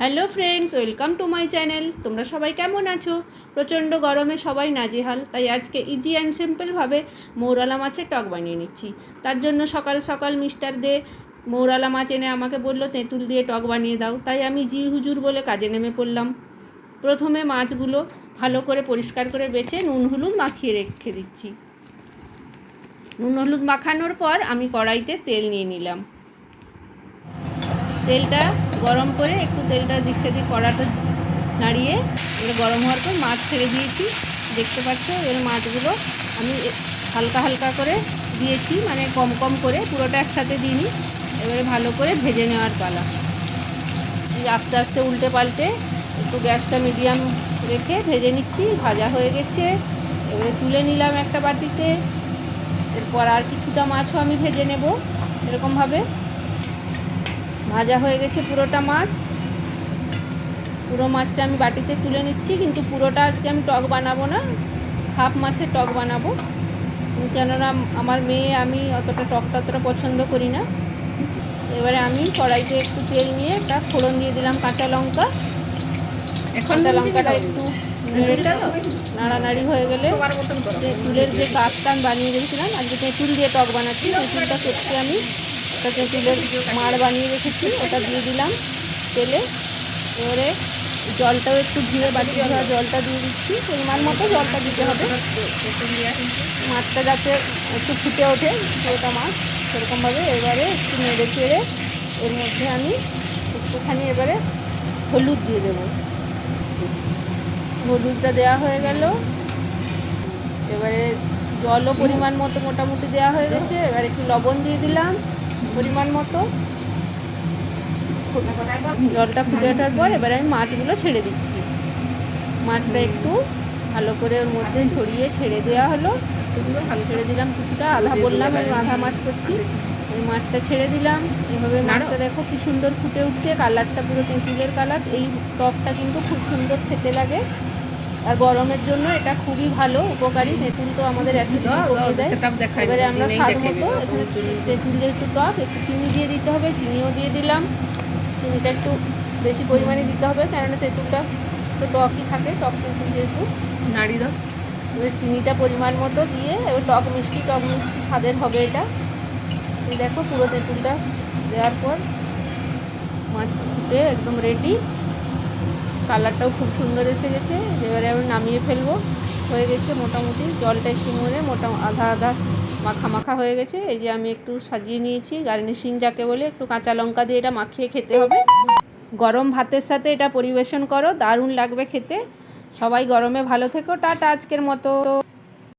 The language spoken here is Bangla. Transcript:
Hello friends, welcome to my channel. তোমরা সবাই কেমন আছো? প্রচণ্ড গরমে সবাই নাজেহাল, তাই আজকে ইজি অ্যান্ড সিম্পলভাবে মৌরালা মাছের টক বানিয়ে নিচ্ছি। তার জন্য সকাল সকাল মিস্টার দে মৌরালা মাছ এনে আমাকে বললো তেঁতুল দিয়ে টক বানিয়ে দাও, তাই আমি জি হুজুর বলে কাজে নেমে পড়লাম। প্রথমে মাছগুলো ভালো করে পরিষ্কার করে বেছে নুন হলুদ মাখিয়ে রেখে দিচ্ছি। নুন হলুদ মাখানোর পর আমি কড়াইতে তেল নিয়ে নিলাম। তেলটা গরম করে একটু তেলটা দিক সেদিক কড়াতে নাড়িয়ে এবার গরম হওয়ার পর মাছ ছেড়ে দিয়েছি। দেখতে পাচ্ছ এবার মাছগুলো আমি হালকা হালকা করে দিয়েছি, মানে কম কম করে, পুরোটা একসাথে দিইনি। এবারে ভালো করে ভেজে নেওয়ার পালা। আস্তে আস্তে উল্টে পাল্টে একটু গ্যাসটা মিডিয়াম রেখে ভেজে নিচ্ছি। ভাজা হয়ে গেছে, এবারে তুলে নিলাম একটা বাটিতে। এরপর আর কিছুটা মাছও আমি ভেজে নেব এরকমভাবে। ভাজা হয়ে গেছে পুরোটা মাছ। পুরো মাছটা আমি বাটিতে তুলে নিচ্ছি, কিন্তু পুরোটা আজকে আমি টক বানাবো না, হাফ মাছের টক বানাবো। কেননা আমার মেয়ে, আমি অতটা পছন্দ করি না। এবারে আমি কড়াইতে একটু তেল নিয়ে একটা ফোড়ন দিয়ে দিলাম কাঁচা লঙ্কা। কাঁচা লঙ্কাটা একটু নাড়ানাড়ি হয়ে গেলে তেঁতুলের যে কাপটা আমি বানিয়ে রেখেছিলাম, আজকে তেঁতুল দিয়ে টক বানাচ্ছি, তেঁতুলটা কেটে আমি একটা তেঁতুলের মাড় বানিয়ে রেখেছি, ওটা দিয়ে দিলাম তেলে। এবারে জলটাও একটু ধীরে বাটি ধরা জলটা দিয়ে দিচ্ছি, পরিমাণ মতো জলটা দিতে হবে। মাছটা যাতে একটু ফুটে ওঠে পুরোটা মাছ সেরকমভাবে। এবারে একটু নেড়ে চেড়ে এর মধ্যে আমি একটুখানি এবারে হলুদ দিয়ে দেবো। হলুদটা দেওয়া হয়ে গেল। এবারে জলও পরিমাণ মতো মোটামুটি দেওয়া হয়ে গেছে। এবার একটু লবণ দিয়ে দিলাম পরিমাণ মতো। জলটা ফুটে ওঠার পর এবার আমি মাছগুলো ছেড়ে দিচ্ছি। মাছটা একটু ভালো করে ওর মধ্যে ছড়িয়ে ছেড়ে দেওয়া হলো। ভালো ছেড়ে দিলাম কিছুটা, আধা বললাম আমি আধা মাছ করছি। ওই মাছটা ছেড়ে দিলাম। এইভাবে মাছটা দেখো কি সুন্দর ফুটে উঠছে, কালারটা পুরো তেঁতুলের কালার। এই টকটা কিন্তু খুব সুন্দর খেতে লাগে, আর গরমের জন্য এটা খুবই ভালো, উপকারী। তেঁতুল তো আমাদের অ্যাসিডিটি কমিয়ে দেয়। এবারে আমরা স্বাদ মতো, এখানে তেঁতুল যেহেতু টক, একটু চিনি দিয়ে দিতে হবে, চিনিও দিয়ে দিলাম। চিনিটা একটু বেশি পরিমাণে দিতে হবে, কেননা তেঁতুলটা তো টকই থাকে, টক তেঁতুল যেহেতু। নাড়ি দাও। এবার চিনিটা পরিমাণ মতো দিয়ে এবার টক মিষ্টি স্বাদের হবে এটা। এই দেখো পুরো তেঁতুলটা দেওয়ার পর মাছ ফুটে একদম রেডি। কালারটাও খুব সুন্দর এসে গেছে। এবারে আমি নামিয়ে ফেলবো। হয়ে গেছে মোটামুটি, জলটা একটু মরে আধা আধা মাখা মাখা হয়ে গেছে। এই যে আমি একটু সাজিয়ে নিয়েছি, গার্নিশিং যাকে বলে, একটু কাঁচা লঙ্কা দিয়ে এটা মাখিয়ে খেতে হবে। গরম ভাতের সাথে এটা পরিবেশন করো, দারুণ লাগবে খেতে। সবাই গরমে ভালো থেকো। টাটা আজকের মতো।